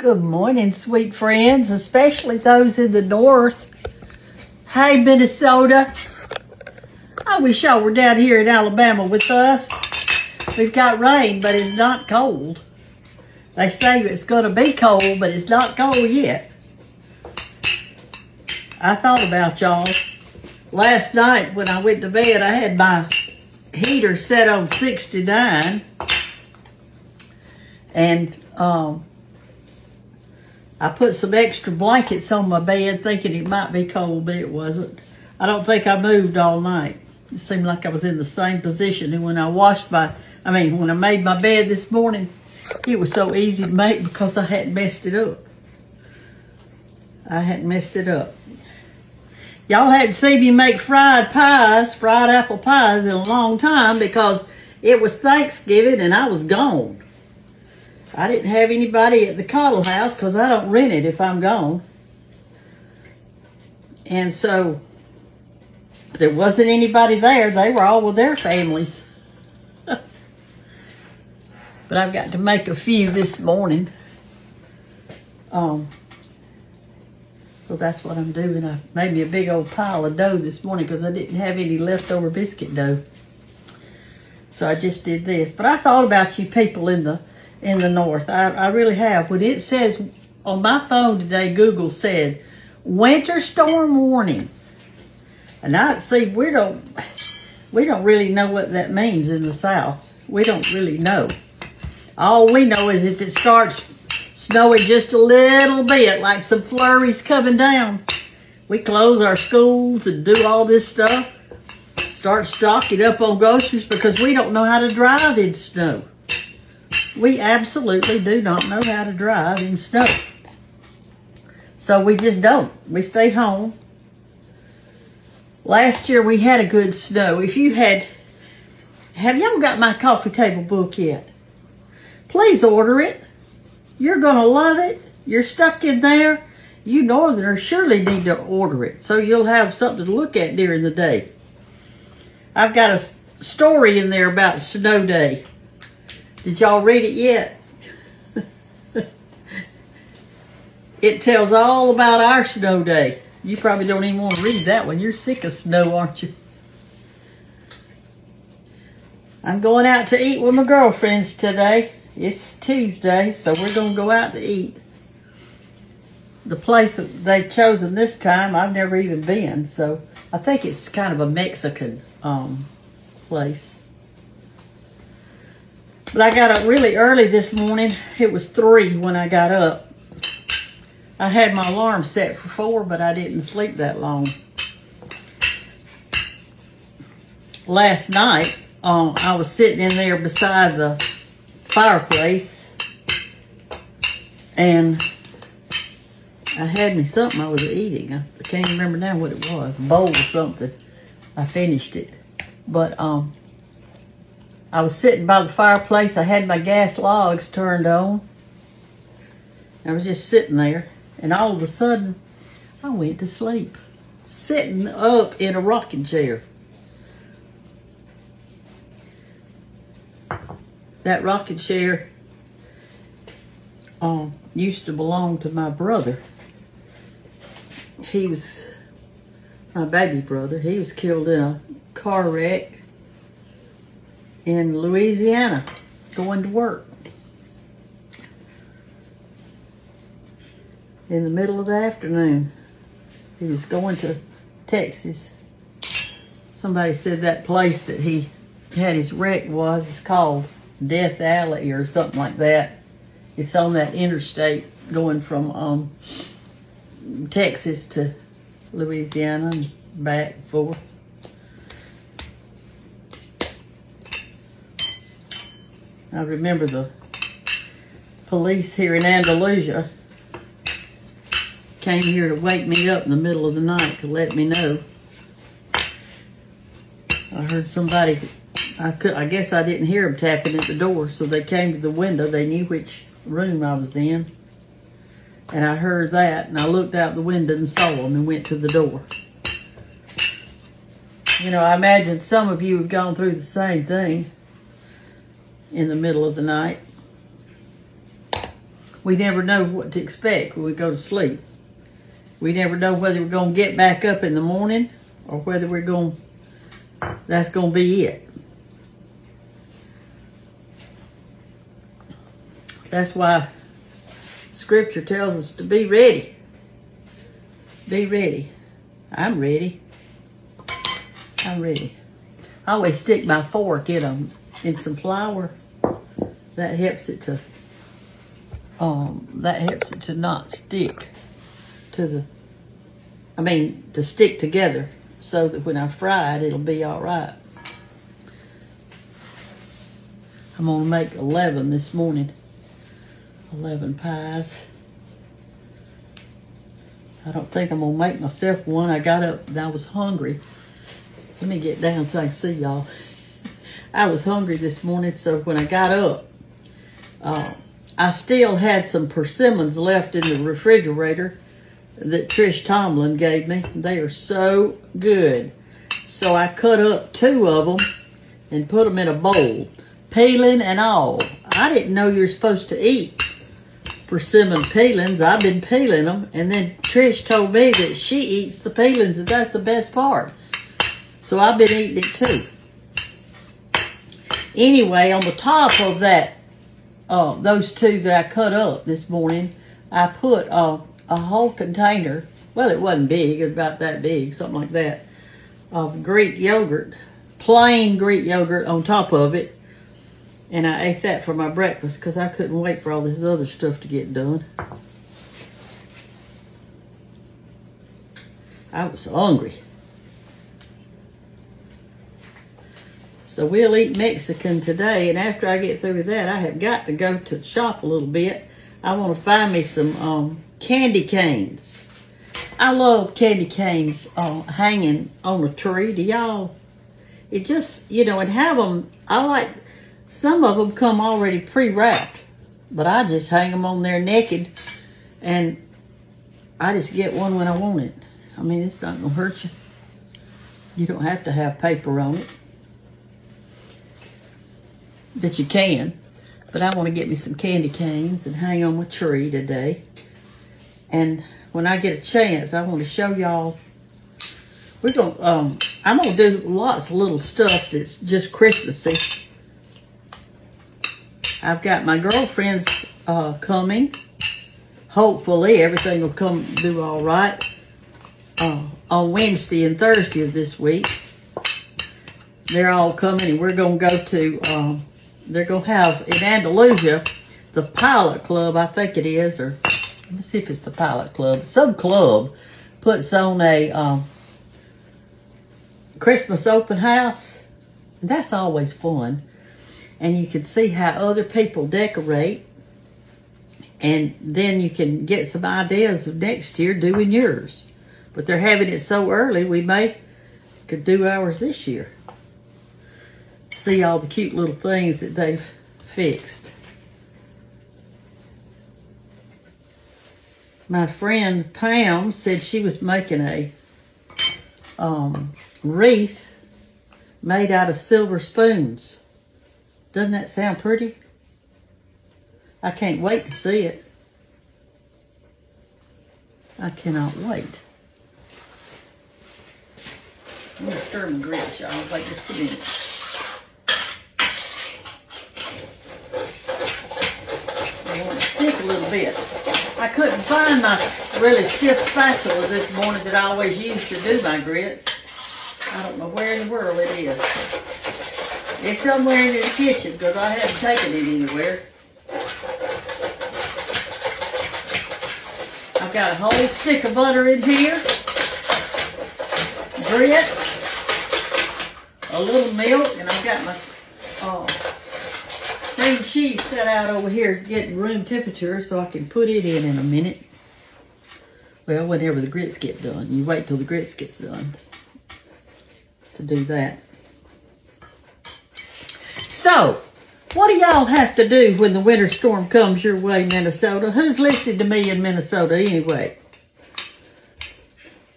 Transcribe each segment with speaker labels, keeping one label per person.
Speaker 1: Good morning, sweet friends, especially those in the north. Hey, Minnesota. I wish y'all were down here in Alabama with us. We've got rain, but it's not cold. They say it's going to be cold, but it's not cold yet. I thought about y'all. Last night when I went to bed, I had my heater set on 69. And I put some extra blankets on my bed thinking it might be cold, but it wasn't. I don't think I moved all night. It seemed like I was in the same position. And when I when I made my bed this morning, it was so easy to make because I hadn't messed it up. Y'all hadn't seen me make fried apple pies in a long time because it was Thanksgiving and I was gone. I didn't have anybody at the Cottle house because I don't rent it if I'm gone. And so there wasn't anybody there. They were all with their families. But I've got to make a few this morning. So that's what I'm doing. I made me a big old pile of dough this morning because I didn't have any leftover biscuit dough. So I just did this. But I thought about you people in the north. I really have. When it says on my phone today, Google said winter storm warning. And we don't really know what that means in the south. We don't really know. All we know is if it starts snowing just a little bit, like some flurries coming down, we close our schools and do all this stuff. Start stocking up on groceries because we don't know how to drive in snow. We absolutely do not know how to drive in snow. So we just don't. We stay home. Last year we had a good snow. Have y'all got my coffee table book yet? Please order it. You're going to love it. You're stuck in there. You northerners surely need to order it so you'll have something to look at during the day. I've got a story in there about snow day. Did y'all read it yet? It tells all about our snow day. You probably don't even want to read that one. You're sick of snow, aren't you? I'm going out to eat with my girlfriends today. It's Tuesday, so we're going to go out to eat. The place that they've chosen this time, I've never even been, so I think it's kind of a Mexican place. But I got up really early this morning. It was 3 when I got up. I had my alarm set for 4, but I didn't sleep that long. Last night, I was sitting in there beside the fireplace, and I had me something I was eating. I can't even remember now what it was. A bowl or something. I finished it. But I was sitting by the fireplace. I had my gas logs turned on. I was just sitting there. And all of a sudden, I went to sleep. Sitting up in a rocking chair. That rocking chair used to belong to my brother. He was my baby brother. He was killed in a car wreck in Louisiana, going to work. In the middle of the afternoon, he was going to Texas. Somebody said that place that he had his wreck is called Death Alley or something like that. It's on that interstate going from Texas to Louisiana and back and forth. I remember the police here in Andalusia came here to wake me up in the middle of the night to let me know. I heard somebody, I guess I didn't hear them tapping at the door, so they came to the window. They knew which room I was in. And I heard that, and I looked out the window and saw them and went to the door. You know, I imagine some of you have gone through the same thing in the middle of the night. We never know what to expect when we go to sleep. We never know whether we're going to get back up in the morning or whether that's going to be it. That's why Scripture tells us to be ready. Be ready. I'm ready. I'm ready. I always stick my fork in some flour. That helps it to not stick to to stick together, so that when I fry it, it'll be all right. I'm gonna make 11 this morning. 11 pies. I don't think I'm gonna make myself one. I got up and I was hungry. Let me get down so I can see y'all. I was hungry this morning, so when I got up, I still had some persimmons left in the refrigerator that Trish Tomlin gave me. They are so good. So I cut up 2 of them and put them in a bowl, peeling and all. I didn't know you were supposed to eat persimmon peelings. I've been peeling them, and then Trish told me that she eats the peelings, and that's the best part. So I've been eating it too. Anyway, on the top of that, those 2 that I cut up this morning, I put a whole container. Well, it wasn't big. It was about that big, something like that, of Greek yogurt, plain Greek yogurt on top of it. And I ate that for my breakfast because I couldn't wait for all this other stuff to get done. I was hungry. So we'll eat Mexican today, and after I get through with that, I have got to go to shop a little bit. I want to find me some candy canes. I love candy canes hanging on a tree. Do y'all? It just, and have them. I like, some of them come already pre-wrapped, but I just hang them on there naked, and I just get one when I want it. I mean, it's not going to hurt you. You don't have to have paper on it. But you can. But I want to get me some candy canes and hang on my tree today. And when I get a chance, I want to show y'all. I'm gonna do lots of little stuff that's just Christmassy. I've got my girlfriends coming. Hopefully everything will do all right on Wednesday and Thursday of this week. They're all coming, and we're gonna go to. They're going to have in Andalusia, the Pilot Club, I think it is, or let me see if it's the Pilot Club. Some club puts on a Christmas open house. And that's always fun. And you can see how other people decorate. And then you can get some ideas of next year doing yours. But they're having it so early, we could do ours this year. See all the cute little things that they've fixed. My friend Pam said she was making a wreath made out of silver spoons. Doesn't that sound pretty? I can't wait to see it. I cannot wait. I'm going to stir my grits, y'all. Wait just a minute. Stick a little bit. I couldn't find my really stiff spatula this morning that I always use to do my grits. I don't know where in the world it is. It's somewhere in the kitchen because I haven't taken it anywhere. I've got a whole stick of butter in here, grits, a little milk, and I've got my cream cheese set out over here getting room temperature so I can put it in a minute. Well, whenever the grits get done. You wait till the grits gets done to do that. So, what do y'all have to do when the winter storm comes your way, Minnesota? Who's listening to me in Minnesota anyway?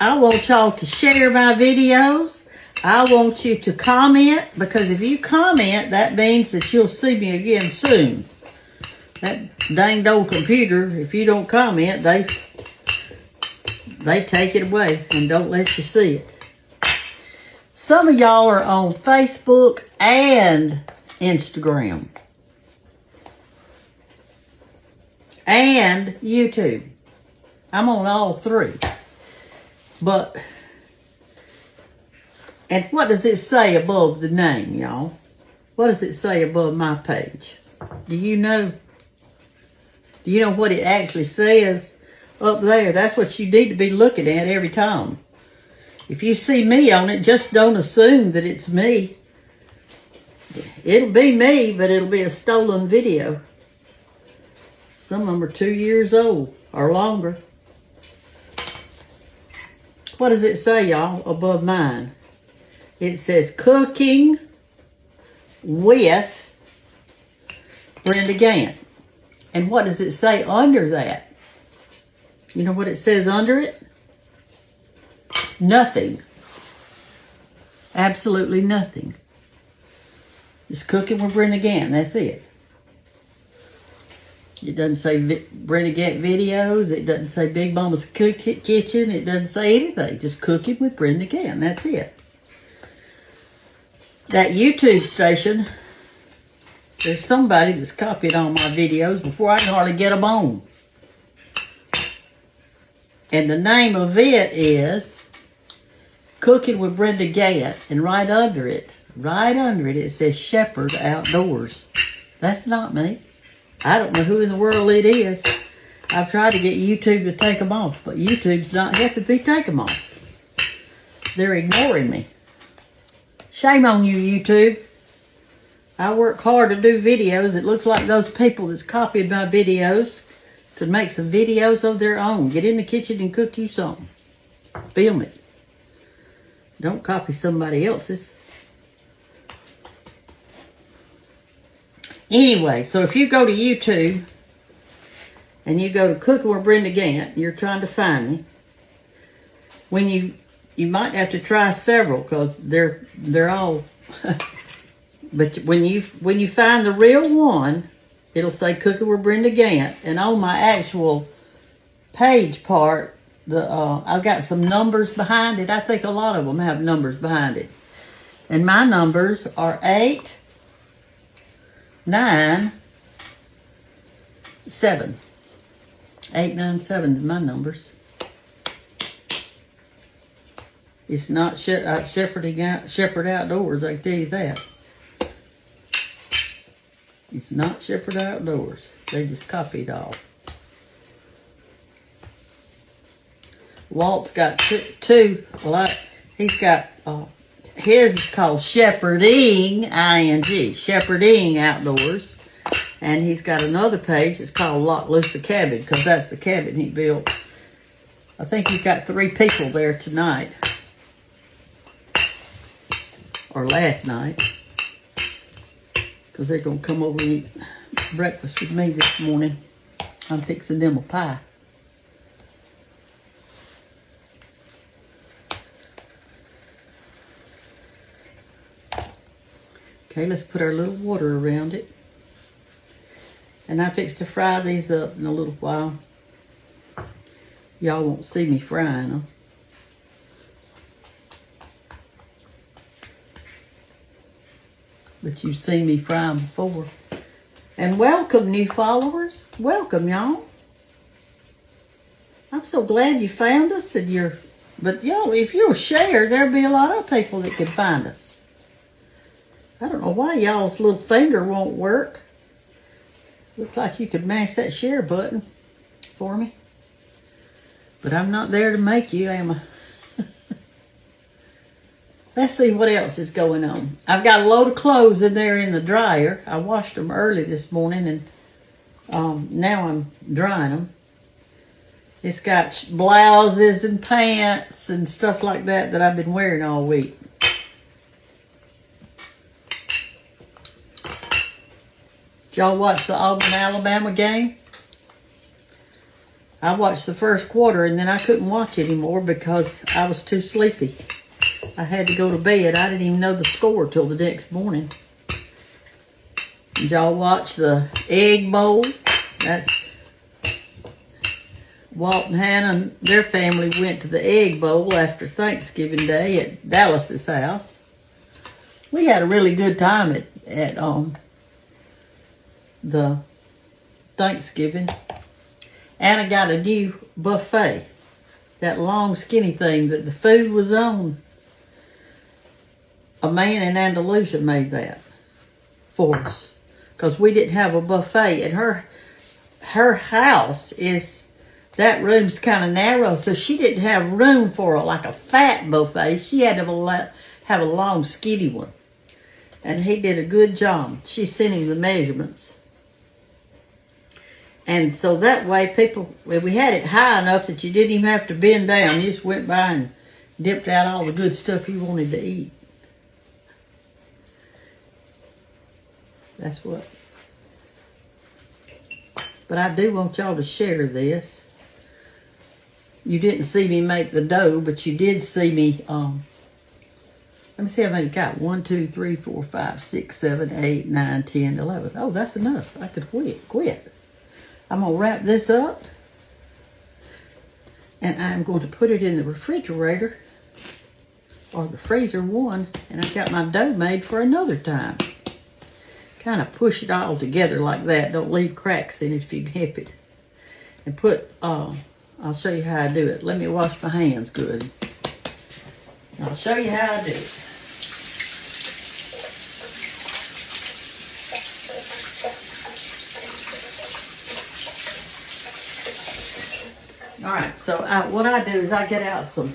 Speaker 1: I want y'all to share my videos. I want you to comment, because if you comment, that means that you'll see me again soon. danged old computer, if you don't comment, they take it away and don't let you see it. Some of y'all are on Facebook and Instagram and YouTube. I'm on all three. But, and what does it say above the name, y'all? What does it say above my page? Do you know? Do you know what it actually says up there? That's what you need to be looking at every time. If you see me on it, just don't assume that it's me. It'll be me, but it'll be a stolen video. Some of them are 2 years old or longer. What does it say, y'all, above mine? It says Cooking with Brenda Gantt. And what does it say under that? You know what it says under it? Nothing. Absolutely nothing. Just Cooking with Brenda Gantt. That's it. It doesn't say Brenda Gantt videos. It doesn't say Big Mama's Kitchen. It doesn't say anything. Just Cooking with Brenda Gantt. That's it. That YouTube station, there's somebody that's copied all my videos before I can hardly get them on. And the name of it is Cooking with Brenda Gantt. And right under it, it says Shepherd Outdoors. That's not me. I don't know who in the world it is. I've tried to get YouTube to take them off, but YouTube's not helping me take them off. They're ignoring me. Shame on you, YouTube. I work hard to do videos. It looks like those people that's copied my videos could make some videos of their own. Get in the kitchen and cook you something. Film it. Don't copy somebody else's. Anyway, so if you go to YouTube and you go to Cooking with Brenda Gantt, you're trying to find me. When you might have to try several because they're all. But when you find the real one, it'll say Cooking with Brenda Gantt, and on my actual page part, I've got some numbers behind it. I think a lot of them have numbers behind it, and my numbers are 8, 9, 7. 8, 9, 7 is my numbers. It's not Shepherd Outdoors, I can tell you that. It's not Shepherd Outdoors. They just copied all. Walt's got two. Well, he's got, his is called Shepherding, I-N-G, Shepherding Outdoors. And he's got another page that's called Lock Loose the Cabin, because that's the cabin he built. I think he's got 3 people there tonight. Or last night. Because they're going to come over and eat breakfast with me this morning. I'm fixing them a pie. Okay, let's put our little water around it. And I fix to fry these up in a little while. Y'all won't see me frying them. But you've seen me fry them before. And welcome, new followers. Welcome, y'all. I'm so glad you found us. And but y'all, if you'll share, there'll be a lot of people that can find us. I don't know why y'all's little finger won't work. Looks like you could mash that share button for me. But I'm not there to make you, am I? Let's see what else is going on. I've got a load of clothes in there in the dryer. I washed them early this morning, and now I'm drying them. It's got blouses and pants and stuff like that I've been wearing all week. Did y'all watch the Auburn-Alabama game? I watched the first quarter, and then I couldn't watch anymore because I was too sleepy. I had to go to bed. I didn't even know the score till the next morning. Did y'all watch the Egg Bowl? That's Walt and Hannah and their family went to the Egg Bowl after Thanksgiving Day at Dallas's house. We had a really good time at the Thanksgiving. Anna got a new buffet, that long skinny thing that the food was on. A man in Andalusia made that for us because we didn't have a buffet. And her house is, that room's kind of narrow, so she didn't have room for like a fat buffet. She had to have a long skinny one. And he did a good job. She sent him the measurements. And so that way we had it high enough that you didn't even have to bend down. You just went by and dipped out all the good stuff you wanted to eat. That's what. But I do want y'all to share this. You didn't see me make the dough, but you did see me, let me see how many you got. 1, 2, 3, 4, 5, 6, 7, 8, 9, 10, 11. Oh, that's enough. I could quit. I'm going to wrap this up. And I'm going to put it in the refrigerator. Or the freezer one. And I've got my dough made for another time. Kind of push it all together like that. Don't leave cracks in it if you can help it. And put, I'll show you how I do it. Let me wash my hands good. I'll show you how I do it. Alright, so what I do is I get out some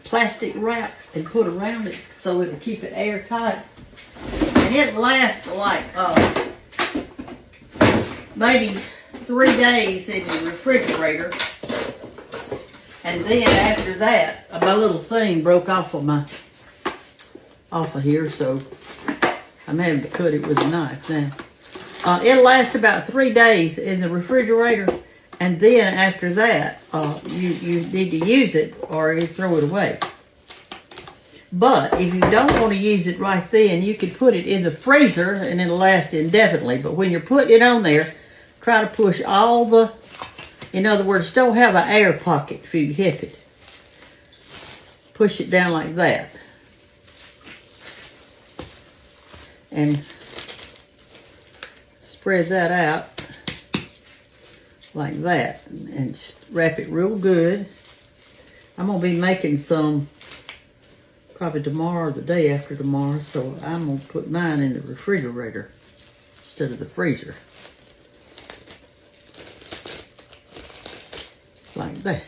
Speaker 1: plastic wrap and put around it so it'll keep it airtight. And it'll last like maybe 3 days in the refrigerator. And then after that, my little thing broke off of here, so I'm having to cut it with a knife now. It'll last about 3 days in the refrigerator, and then after that, you need to use it or you throw it away. But if you don't want to use it right then, you can put it in the freezer and it'll last indefinitely. But when you're putting it on there, try to push all the, in other words, don't have an air pocket if you hit it. Push it down like that. And spread that out like that. And just wrap it real good. I'm going to be making some probably tomorrow or the day after tomorrow. So I'm going to put mine in the refrigerator instead of the freezer. Like that.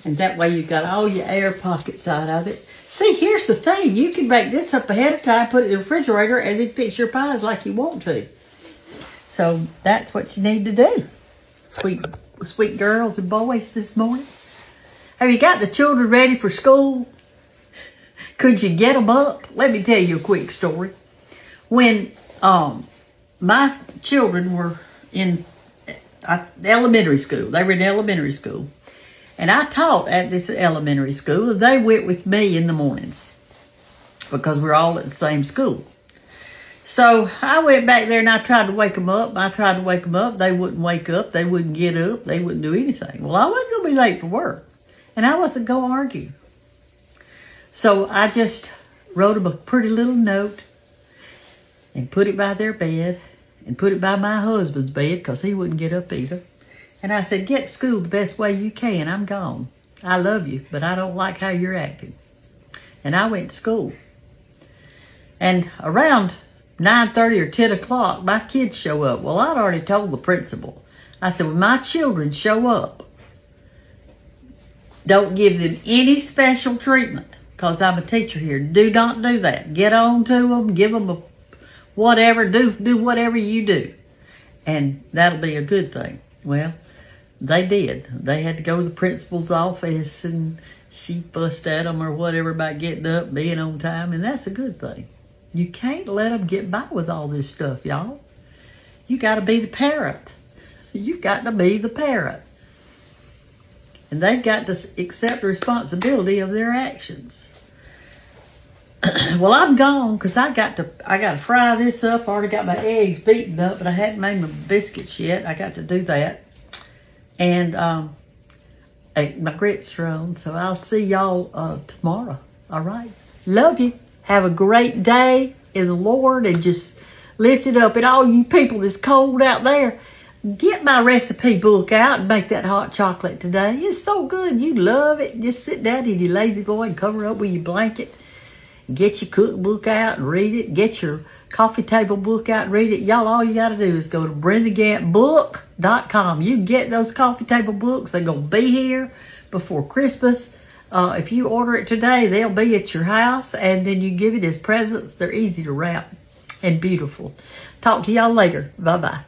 Speaker 1: And that way you've got all your air pockets out of it. See, here's the thing. You can bake this up ahead of time, put it in the refrigerator, and then fix your pies like you want to. So that's what you need to do. Sweet girls and boys this morning. Have you got the children ready for school? Could you get them up? Let me tell you a quick story. When my children were in elementary school. They were in elementary school. And I taught at this elementary school. They went with me in the mornings because we're all at the same school. So I went back there and I tried to wake them up. They wouldn't wake up. They wouldn't get up. They wouldn't do anything. Well, I wasn't going to be late for work. And I wasn't going to argue. So I just wrote them a pretty little note and put it by their bed. And put it by my husband's bed because he wouldn't get up either. And I said, get to school the best way you can. I'm gone. I love you, but I don't like how you're acting. And I went to school. And around 9:30 or 10 o'clock, my kids show up. Well, I'd already told the principal. I said, when my children show up, don't give them any special treatment because I'm a teacher here. Do not do that. Get on to them. Give them a whatever, do whatever you do. And that'll be a good thing. Well, they did. They had to go to the principal's office and she fussed at them or whatever about getting up, being on time, and that's a good thing. You can't let them get by with all this stuff, y'all. You got to be the parent. You've got to be the parent. And they've got to accept the responsibility of their actions. Well, I'm gone because I got to fry this up. I already got my eggs beaten up, but I hadn't made my biscuits yet. I got to do that. And my grits are on, so I'll see y'all tomorrow. All right. Love you. Have a great day in the Lord, and just lift it up. And all you people that's cold out there, get my recipe book out and make that hot chocolate today. It's so good. You love it. Just sit down in your lazy boy and cover up with your blanket. Get your cookbook out and read it. Get your coffee table book out and read it. Y'all, all you got to do is go to BrendaGanttBook.com. You can get those coffee table books. They're going to be here before Christmas. If you order it today, they'll be at your house, and then you give it as presents. They're easy to wrap and beautiful. Talk to y'all later. Bye-bye.